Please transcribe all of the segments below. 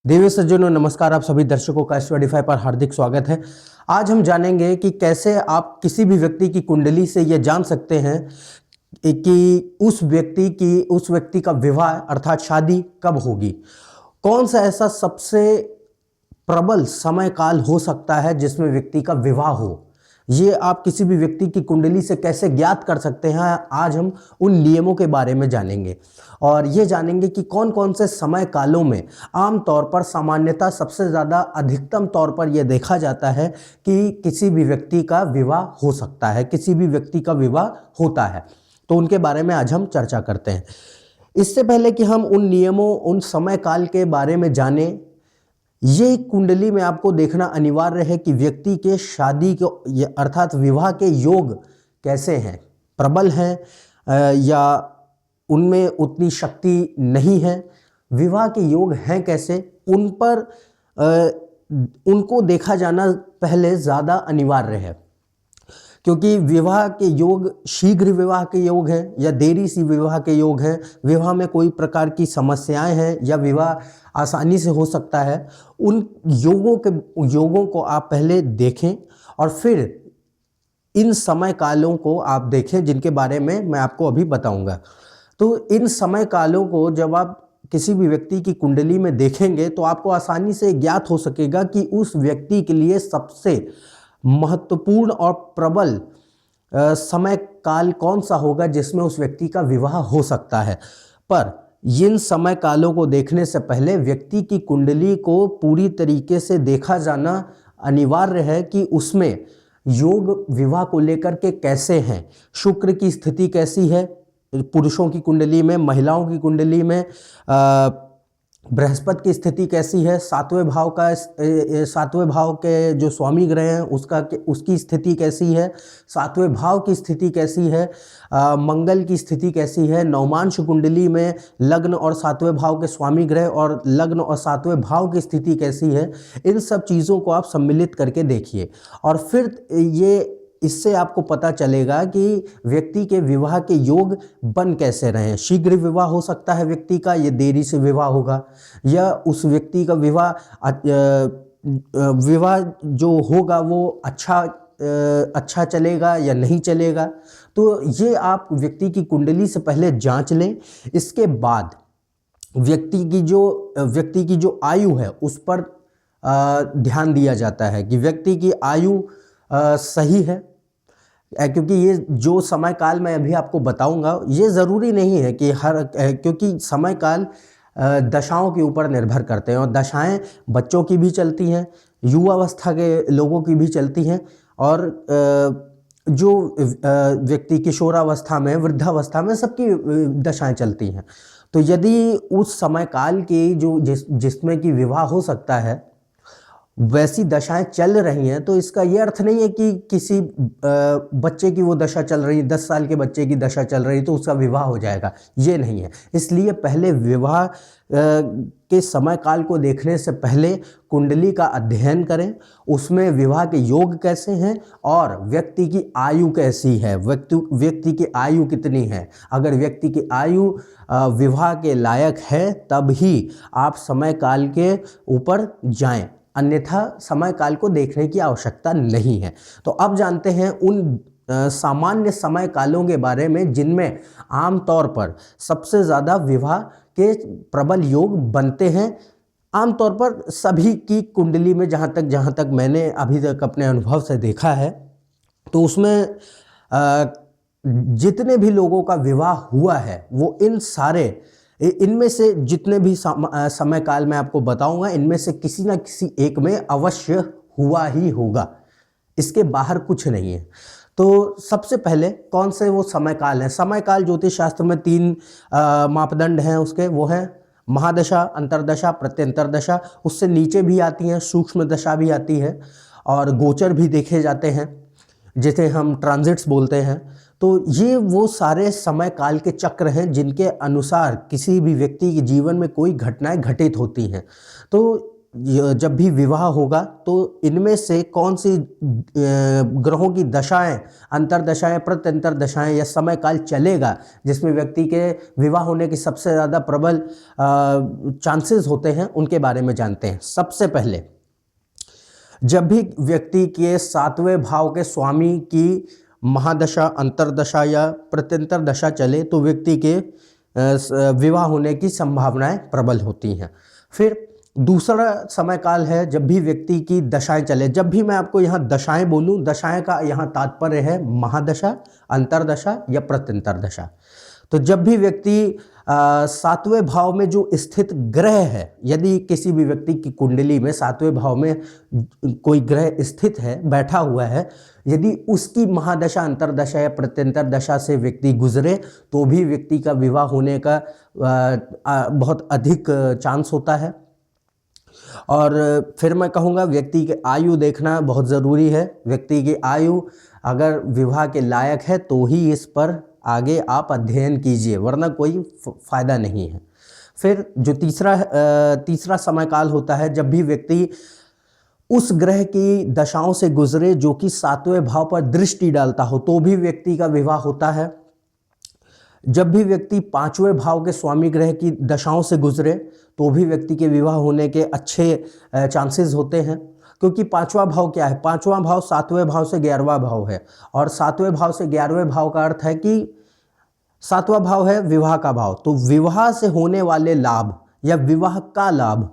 देवी सज्जनों नमस्कार। आप सभी दर्शकों का स्टडीफाई पर हार्दिक स्वागत है। आज हम जानेंगे कि कैसे आप किसी भी व्यक्ति की कुंडली से यह जान सकते हैं कि उस व्यक्ति का विवाह अर्थात शादी कब होगी। कौन सा ऐसा सबसे प्रबल समय काल हो सकता है जिसमें व्यक्ति का विवाह हो। ये आप किसी भी व्यक्ति की कुंडली से कैसे ज्ञात कर सकते हैं, आज हम उन नियमों के बारे में जानेंगे और ये जानेंगे कि कौन कौन से समय कालों में आमतौर पर सामान्यतः सबसे ज़्यादा अधिकतम तौर पर यह देखा जाता है कि किसी भी व्यक्ति का विवाह हो सकता है, किसी भी व्यक्ति का विवाह होता है। तो उनके बारे में आज हम चर्चा करते हैं। इससे पहले कि हम उन नियमों, उन समय काल के बारे में जानें, ये कुंडली में आपको देखना अनिवार्य है कि व्यक्ति के शादी के अर्थात विवाह के योग कैसे हैं, प्रबल हैं या उनमें उतनी शक्ति नहीं है। विवाह के योग हैं कैसे, उन पर उनको देखा जाना पहले ज़्यादा अनिवार्य है, क्योंकि विवाह के योग शीघ्र विवाह के योग हैं या देरी सी विवाह के योग हैं, विवाह में कोई प्रकार की समस्याएं हैं या विवाह आसानी से हो सकता है। उन योगों को आप पहले देखें और फिर इन समय कालों को आप देखें जिनके बारे में मैं आपको अभी बताऊंगा। तो इन समय कालों को जब आप किसी भी व्यक्ति की कुंडली में देखेंगे तो आपको आसानी से ज्ञात हो सकेगा कि उस व्यक्ति के लिए सबसे महत्वपूर्ण और प्रबल समय काल कौन सा होगा जिसमें उस व्यक्ति का विवाह हो सकता है। पर इन समय कालों को देखने से पहले व्यक्ति की कुंडली को पूरी तरीके से देखा जाना अनिवार्य है कि उसमें योग विवाह को लेकर के कैसे हैं, शुक्र की स्थिति कैसी है पुरुषों की कुंडली में, महिलाओं की कुंडली में बृहस्पति की स्थिति कैसी है, सातवें भाव के जो स्वामी ग्रह हैं उसकी स्थिति कैसी है, सातवें भाव की स्थिति कैसी है, मंगल की स्थिति कैसी है, नवमांश कुंडली में लग्न और सातवें भाव के स्वामी ग्रह और लग्न और सातवें भाव की स्थिति कैसी है। इन सब चीज़ों को आप सम्मिलित करके देखिए और फिर इससे आपको पता चलेगा कि व्यक्ति के विवाह के योग बन कैसे रहे हैं। शीघ्र विवाह हो सकता है व्यक्ति का, ये देरी से विवाह होगा, या उस व्यक्ति का विवाह जो होगा वो अच्छा चलेगा या नहीं चलेगा। तो ये आप व्यक्ति की कुंडली से पहले जांच लें। इसके बाद व्यक्ति की जो आयु है उस पर ध्यान दिया जाता है कि व्यक्ति की आयु सही है, क्योंकि ये जो समय काल मैं अभी आपको बताऊंगा ये ज़रूरी नहीं है कि क्योंकि समय काल दशाओं के ऊपर निर्भर करते हैं और दशाएं बच्चों की भी चलती हैं, युवावस्था के लोगों की भी चलती हैं और जो व्यक्ति किशोरावस्था में, वृद्धावस्था में सबकी दशाएं चलती हैं। तो यदि उस समय काल की जिसमें कि विवाह हो सकता है वैसी दशाएं चल रही हैं तो इसका ये अर्थ नहीं है कि किसी बच्चे की वो दशा चल रही है, 10 साल के बच्चे की दशा चल रही तो उसका विवाह हो जाएगा, ये नहीं है। इसलिए पहले विवाह के समय काल को देखने से पहले कुंडली का अध्ययन करें, उसमें विवाह के योग कैसे हैं और व्यक्ति की आयु कैसी है, व्यक्ति की आयु कितनी है। अगर व्यक्ति की आयु विवाह के लायक है तब ही आप समय काल के ऊपर जाएं, अन्यथा समय काल को देखने की आवश्यकता नहीं है। तो अब जानते हैं उन सामान्य समय कालों के बारे में जिनमें आमतौर पर सबसे ज़्यादा विवाह के प्रबल योग बनते हैं। आमतौर पर सभी की कुंडली में जहाँ तक मैंने अभी तक अपने अनुभव से देखा है तो उसमें जितने भी लोगों का विवाह हुआ है वो इनमें से जितने भी समय काल में आपको बताऊंगा इनमें से किसी ना किसी एक में अवश्य हुआ ही होगा, इसके बाहर कुछ नहीं है। तो सबसे पहले कौन से वो समय काल हैं। समय काल ज्योतिष शास्त्र में 3 मापदंड हैं उसके, वो है महादशा, अंतरदशा, प्रत्यंतर दशा। उससे नीचे भी आती हैं, सूक्ष्म दशा भी आती है और गोचर भी देखे जाते हैं जिसे हम ट्रांजिट्स बोलते हैं। तो ये वो सारे समय काल के चक्र हैं जिनके अनुसार किसी भी व्यक्ति के जीवन में कोई घटनाएं घटित होती हैं। तो जब भी विवाह होगा तो इनमें से कौन सी ग्रहों की दशाएं, अंतरदशाएं, प्रत्यंतर दशाएं या समय काल चलेगा जिसमें व्यक्ति के विवाह होने की सबसे ज़्यादा प्रबल चांसेस होते हैं, उनके बारे में जानते हैं। सबसे पहले, जब भी व्यक्ति के 7वें भाव के स्वामी की महादशा, अंतरदशा या प्रत्यंतर दशा चले तो व्यक्ति के विवाह होने की संभावनाएं प्रबल होती हैं। फिर दूसरा समय काल है जब भी व्यक्ति की दशाएं चले। जब भी मैं आपको यहाँ दशाएं बोलूँ, दशाएं का यहाँ तात्पर्य है महादशा, अंतरदशा या प्रत्यंतर दशा। तो जब भी व्यक्ति 7वें भाव में जो स्थित ग्रह है, यदि किसी भी व्यक्ति की कुंडली में 7वें भाव में कोई ग्रह स्थित है, बैठा हुआ है, यदि उसकी महादशा, अंतरदशा या प्रत्यंतर दशा से व्यक्ति गुजरे तो भी व्यक्ति का विवाह होने का बहुत अधिक चांस होता है। और फिर मैं कहूँगा व्यक्ति की आयु देखना बहुत ज़रूरी है। व्यक्ति की आयु अगर विवाह के लायक है तो ही इस पर आगे आप अध्ययन कीजिए, वरना कोई फ़ायदा नहीं है। फिर जो तीसरा समय काल होता है जब भी व्यक्ति उस ग्रह की दशाओं से गुजरे जो कि 7वें भाव पर दृष्टि डालता हो तो भी व्यक्ति का विवाह होता है। जब भी व्यक्ति 5वें भाव के स्वामी ग्रह की दशाओं से गुजरे तो भी व्यक्ति के विवाह होने के अच्छे चांसेस होते हैं, क्योंकि 5वां भाव क्या है? 5वां भाव 7वें भाव से 11वां भाव है, और 7वें भाव से 11वें भाव का अर्थ है कि 7वां भाव है विवाह का भाव। तो विवाह से होने वाले लाभ या विवाह का लाभ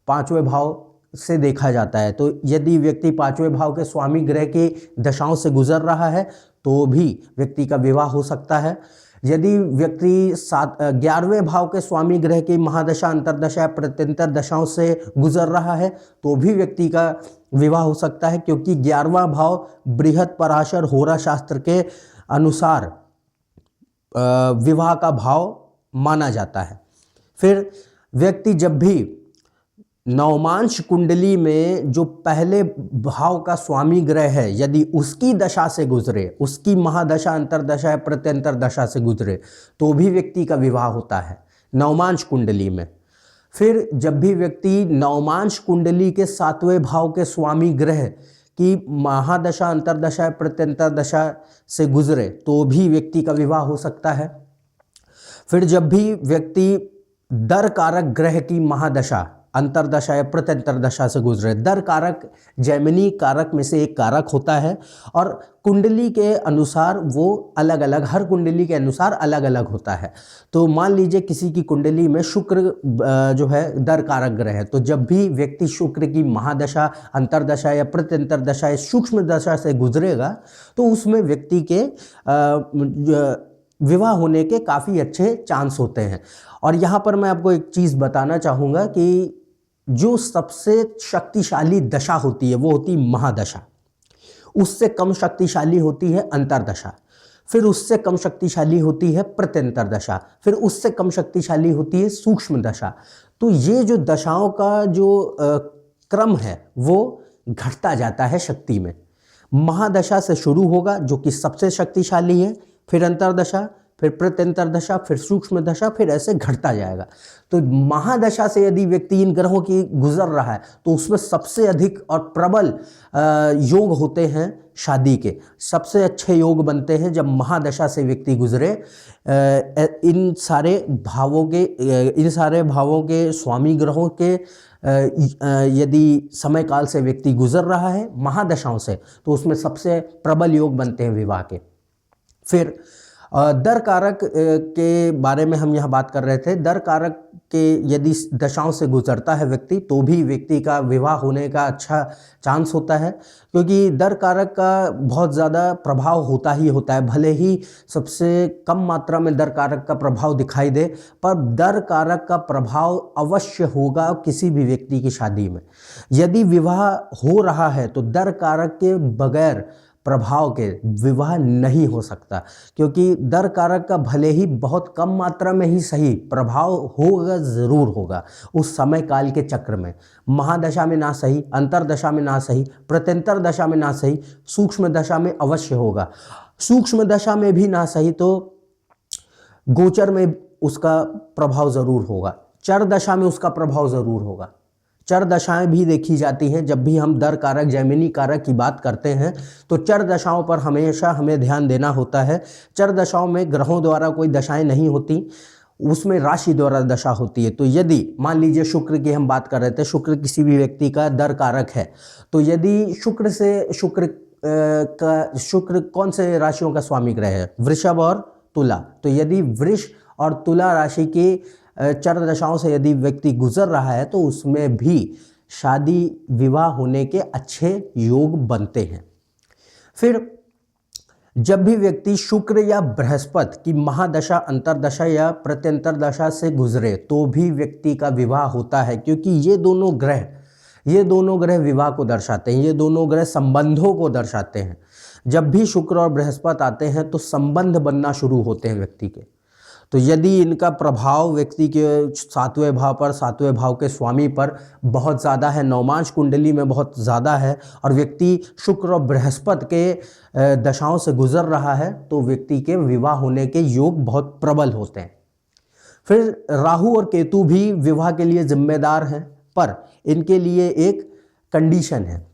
5वें भाव से देखा जाता है। तो यदि व्यक्ति 5वें भाव के स्वामी ग्रह की दशाओं से गुजर रहा है तो भी व्यक्ति का विवाह हो सकता है। यदि व्यक्ति 11वें भाव के स्वामी ग्रह की महादशा, अंतरदशा, प्रत्यंतर दशाओं से गुजर रहा है तो भी व्यक्ति का विवाह हो सकता है, क्योंकि 11वां भाव बृहत पराशर होरा शास्त्र के अनुसार विवाह का भाव माना जाता है। फिर व्यक्ति जब भी नवमांश कुंडली में जो पहले भाव का स्वामी ग्रह है, यदि उसकी दशा से गुजरे, उसकी महादशा, अंतरदशा या प्रत्यंतर दशा से गुजरे तो भी व्यक्ति का विवाह होता है नवमांश कुंडली में। फिर जब भी व्यक्ति नवमांश कुंडली के 7वें भाव के स्वामी ग्रह की महादशा, अंतरदशा, प्रत्यंतर दशा से गुजरे तो भी व्यक्ति का विवाह हो सकता है। फिर जब भी व्यक्ति दर कारक ग्रह की महादशा, अंतरदशा या प्रत्यंतर दशा से गुजरे, दर कारक जैमिनी कारक में से एक कारक होता है और कुंडली के अनुसार वो अलग अलग, हर कुंडली के अनुसार अलग अलग होता है। तो मान लीजिए किसी की कुंडली में शुक्र जो है दर कारक ग्रह है, तो जब भी व्यक्ति शुक्र की महादशा, अंतरदशा या प्रत्यंतर दशा या सूक्ष्म दशा से गुजरेगा तो उसमें व्यक्ति के विवाह होने के काफ़ी अच्छे चांस होते हैं। और यहाँ पर मैं आपको एक चीज़ बताना चाहूँगा कि जो सबसे शक्तिशाली दशा होती है वो होती है महादशा, उससे कम शक्तिशाली होती है अंतरदशा, फिर उससे कम शक्तिशाली होती है प्रत्यंतर दशा, फिर उससे कम शक्तिशाली होती है सूक्ष्म दशा। तो ये जो दशाओं का जो क्रम है वो घटता जाता है शक्ति में। महादशा से शुरू होगा जो कि सबसे शक्तिशाली है, फिर अंतरदशा, फिर प्रत्यंतर दशा, फिर सूक्ष्म दशा, फिर ऐसे घटता जाएगा। तो महादशा से यदि व्यक्ति इन ग्रहों की गुजर रहा है तो उसमें सबसे अधिक और प्रबल योग होते हैं शादी के। सबसे अच्छे योग बनते हैं जब महादशा से व्यक्ति गुजरे। इन सारे भावों के स्वामी ग्रहों के यदि समय काल से व्यक्ति गुजर रहा है महादशाओं से तो उसमें सबसे प्रबल योग बनते हैं विवाह के। फिर दर कारक के बारे में हम यहाँ बात कर रहे थे। दर कारक के यदि दशाओं से गुजरता है व्यक्ति तो भी व्यक्ति का विवाह होने का अच्छा चांस होता है, क्योंकि दर कारक का बहुत ज़्यादा प्रभाव होता ही होता है। भले ही सबसे कम मात्रा में दर कारक का प्रभाव दिखाई दे, पर दर कारक का प्रभाव अवश्य होगा किसी भी व्यक्ति की शादी में। यदि विवाह हो रहा है तो दर कारक के बगैर प्रभाव के विवाह नहीं हो सकता, क्योंकि दर कारक का भले ही बहुत कम मात्रा में ही सही प्रभाव होगा, ज़रूर होगा उस समय काल के चक्र में। महादशा में ना सही, अंतरदशा में ना सही, प्रत्यंतर दशा में ना सही, सूक्ष्म दशा में अवश्य होगा। सूक्ष्म दशा में भी ना सही तो गोचर में उसका प्रभाव ज़रूर होगा, चर दशा में उसका प्रभाव ज़रूर होगा। चर दशाएं भी देखी जाती हैं। जब भी हम दर कारक, जैमिनी कारक की बात करते हैं तो चर दशाओं पर हमेशा हमें ध्यान देना होता है। चर दशाओं में ग्रहों द्वारा कोई दशाएं नहीं होती, उसमें राशि द्वारा दशा होती है। तो यदि मान लीजिए शुक्र की हम बात कर रहे थे, शुक्र किसी भी व्यक्ति का दर कारक है, तो यदि शुक्र कौन से राशियों का स्वामी ग्रह है? वृषभ और तुला। तो यदि वृष और तुला राशि की चर दशाओं से यदि व्यक्ति गुजर रहा है तो उसमें भी शादी विवाह होने के अच्छे योग बनते हैं। फिर जब भी व्यक्ति शुक्र या बृहस्पति की महादशा, अंतरदशा या प्रत्यंतर दशा से गुजरे तो भी व्यक्ति का विवाह होता है, क्योंकि ये दोनों ग्रह विवाह को दर्शाते हैं, ये दोनों ग्रह संबंधों को दर्शाते हैं। जब भी शुक्र और बृहस्पति आते हैं तो संबंध बनना शुरू होते हैं व्यक्ति के। तो यदि इनका प्रभाव व्यक्ति के 7वें भाव पर, 7वें भाव के स्वामी पर बहुत ज़्यादा है, नवमांश कुंडली में बहुत ज़्यादा है, और व्यक्ति शुक्र और बृहस्पति के दशाओं से गुजर रहा है, तो व्यक्ति के विवाह होने के योग बहुत प्रबल होते हैं। फिर राहु और केतु भी विवाह के लिए जिम्मेदार हैं, पर इनके लिए एक कंडीशन है,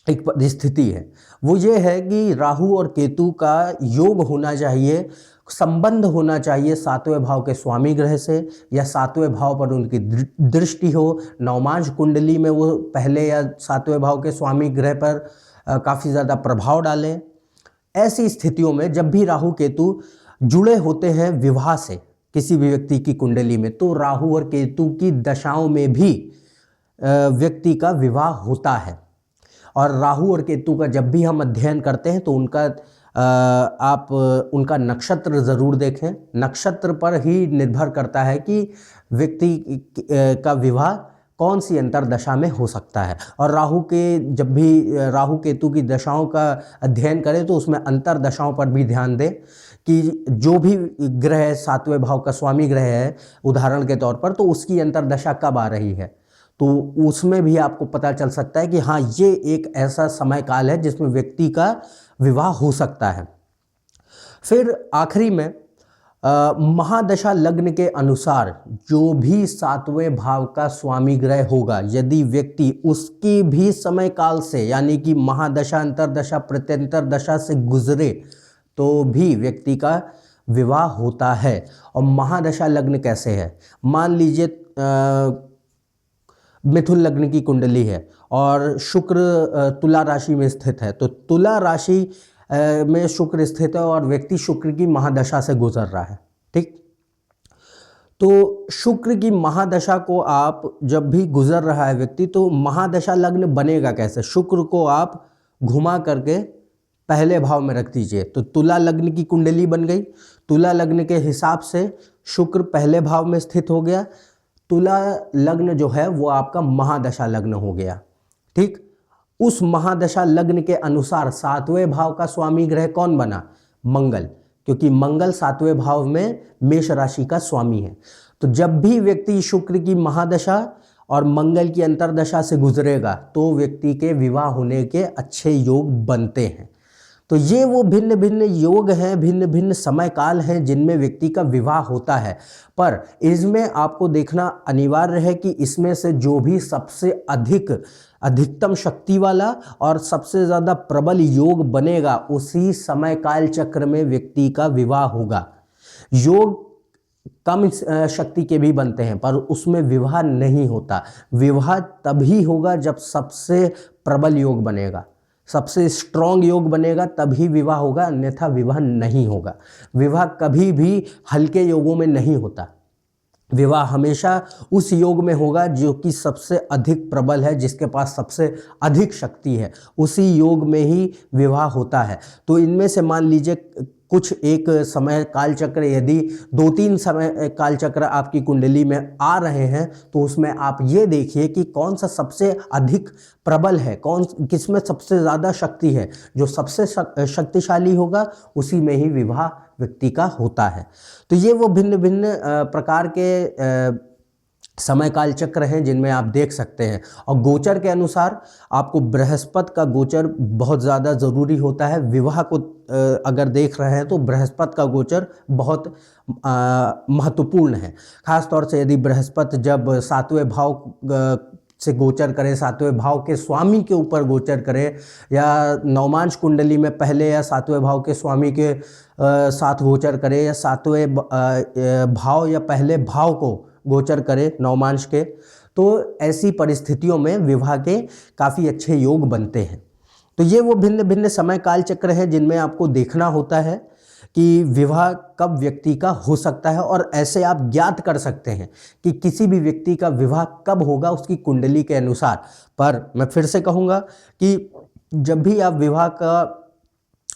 एक स्थिति है। वो ये है कि राहु और केतु का योग होना चाहिए, संबंध होना चाहिए 7वें भाव के स्वामी ग्रह से, या 7वें भाव पर उनकी दृष्टि हो। नवमांश कुंडली में वो पहले या 7वें भाव के स्वामी ग्रह पर काफ़ी ज़्यादा प्रभाव डालें। ऐसी स्थितियों में जब भी राहु केतु जुड़े होते हैं विवाह से किसी भी व्यक्ति की कुंडली में, तो राहु और केतु की दशाओं में भी व्यक्ति का विवाह होता है। और राहु और केतु का जब भी हम अध्ययन करते हैं तो आप उनका नक्षत्र ज़रूर देखें। नक्षत्र पर ही निर्भर करता है कि व्यक्ति का विवाह कौन सी अंतरदशा में हो सकता है। और जब भी राहु केतु की दशाओं का अध्ययन करें तो उसमें अंतरदशाओं पर भी ध्यान दें कि जो भी ग्रह 7वें भाव का स्वामी ग्रह है उदाहरण के तौर पर, तो उसकी अंतरदशा कब आ रही है, तो उसमें भी आपको पता चल सकता है कि हाँ, ये एक ऐसा समय काल है जिसमें व्यक्ति का विवाह हो सकता है। फिर आखिरी में महादशा लग्न के अनुसार जो भी 7वें भाव का स्वामी ग्रह होगा, यदि व्यक्ति उसकी भी समय काल से, यानी कि महादशा, अंतरदशा, प्रत्यंतर दशा से गुजरे तो भी व्यक्ति का विवाह होता है। और महादशा लग्न कैसे है? मान लीजिए मिथुन लग्न की कुंडली है और शुक्र तुला राशि में स्थित है, तो तुला राशि में शुक्र स्थित है और व्यक्ति शुक्र की महादशा से गुजर रहा है, ठीक। तो शुक्र की महादशा को आप जब भी गुजर रहा है व्यक्ति, तो महादशा लग्न बनेगा कैसे? शुक्र को आप घुमा करके पहले भाव में रख दीजिए, तो तुला लग्न की कुंडली बन गई। तुला लग्न के हिसाब से शुक्र पहले भाव में स्थित हो गया, तुला लग्न जो है वो आपका महादशा लग्न हो गया, ठीक। उस महादशा लग्न के अनुसार 7वें भाव का स्वामी ग्रह कौन बना? मंगल, क्योंकि मंगल 7वें भाव में मेष राशि का स्वामी है। तो जब भी व्यक्ति शुक्र की महादशा और मंगल की अंतरदशा से गुजरेगा तो व्यक्ति के विवाह होने के अच्छे योग बनते हैं। तो ये वो भिन्न भिन्न योग हैं, भिन्न भिन्न समय काल हैं जिनमें व्यक्ति का विवाह होता है। पर इसमें आपको देखना अनिवार्य है कि इसमें से जो भी सबसे अधिकतम शक्ति वाला और सबसे ज़्यादा प्रबल योग बनेगा, उसी समय काल चक्र में व्यक्ति का विवाह होगा। योग कम शक्ति के भी बनते हैं पर उसमें विवाह नहीं होता। विवाह तभी होगा जब सबसे प्रबल योग बनेगा, सबसे स्ट्रॉन्ग योग बनेगा, तभी विवाह होगा, अन्यथा विवाह नहीं होगा। विवाह कभी भी हल्के योगों में नहीं होता। विवाह हमेशा उस योग में होगा जो कि सबसे अधिक प्रबल है, जिसके पास सबसे अधिक शक्ति है, उसी योग में ही विवाह होता है। तो इनमें से मान लीजिए कुछ एक समय काल चक्र, यदि 2-3 समय काल चक्र आपकी कुंडली में आ रहे हैं तो उसमें आप ये देखिए कि कौन सा सबसे अधिक प्रबल है, किसमें सबसे ज़्यादा शक्ति है। जो सबसे शक्तिशाली होगा उसी में ही विवाह व्यक्ति का होता है। तो ये वो भिन्न भिन्न प्रकार के समय काल चक्र हैं जिनमें आप देख सकते हैं। और गोचर के अनुसार आपको बृहस्पति का गोचर बहुत ज़्यादा ज़रूरी होता है। विवाह को अगर देख रहे हैं तो बृहस्पति का गोचर बहुत महत्वपूर्ण है। खास तौर से यदि बृहस्पति जब 7वें भाव से गोचर करे, सातवें भाव के स्वामी के ऊपर गोचर करे, या नवमांश कुंडली में पहले या सातवें भाव के स्वामी के साथ गोचर करे, या सातवें भाव या पहले भाव को गोचर करे नवमांश के, तो ऐसी परिस्थितियों में विवाह के काफ़ी अच्छे योग बनते हैं। तो ये वो भिन्न भिन्न समय काल चक्र हैं जिनमें आपको देखना होता है कि विवाह कब व्यक्ति का हो सकता है, और ऐसे आप ज्ञात कर सकते हैं कि किसी भी व्यक्ति का विवाह कब होगा उसकी कुंडली के अनुसार। पर मैं फिर से कहूँगा कि जब भी आप विवाह का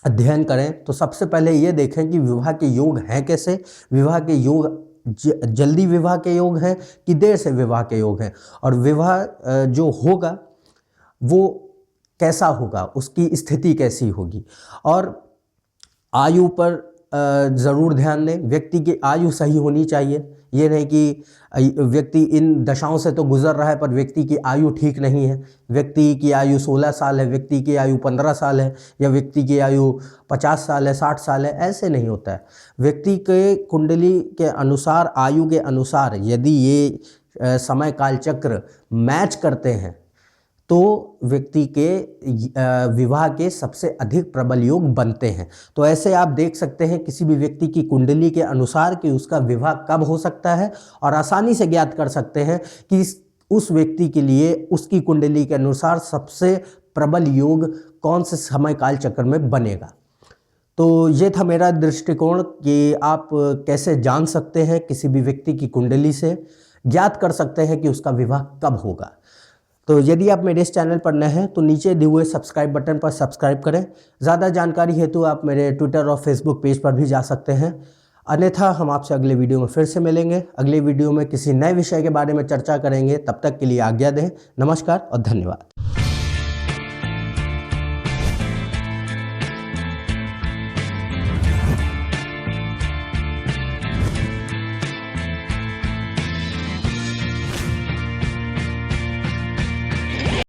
अध्ययन करें तो सबसे पहले ये देखें कि विवाह के योग हैं कैसे, विवाह के योग जल्दी विवाह के योग हैं कि देर से विवाह के योग हैं, और विवाह जो होगा वो कैसा होगा, उसकी स्थिति कैसी होगी। और आयु पर ज़रूर ध्यान दें, व्यक्ति की आयु सही होनी चाहिए। ये नहीं कि व्यक्ति इन दशाओं से तो गुजर रहा है पर व्यक्ति की आयु ठीक नहीं है, व्यक्ति की आयु 16 साल है, व्यक्ति की आयु 15 साल है, या व्यक्ति की आयु 50 साल है, 60 साल है, ऐसे नहीं होता है। व्यक्ति के कुंडली के अनुसार, आयु के अनुसार यदि ये समय काल चक्र मैच करते हैं तो व्यक्ति के विवाह के सबसे अधिक प्रबल योग बनते हैं। तो ऐसे आप देख सकते हैं किसी भी व्यक्ति की कुंडली के अनुसार कि उसका विवाह कब हो सकता है, और आसानी से ज्ञात कर सकते हैं कि उस व्यक्ति के लिए उसकी कुंडली के अनुसार सबसे प्रबल योग कौन से समय काल चक्र में बनेगा। तो ये था मेरा दृष्टिकोण कि आप कैसे जान सकते हैं किसी भी व्यक्ति की कुंडली से, ज्ञात कर सकते हैं कि उसका विवाह कब होगा। तो यदि आप मेरे इस चैनल पर नए हैं तो नीचे दिए हुए सब्सक्राइब बटन पर सब्सक्राइब करें। ज़्यादा जानकारी हेतु आप मेरे ट्विटर और फेसबुक पेज पर भी जा सकते हैं। अन्यथा हम आपसे अगले वीडियो में फिर से मिलेंगे। अगले वीडियो में किसी नए विषय के बारे में चर्चा करेंगे। तब तक के लिए आज्ञा दें। नमस्कार और धन्यवाद।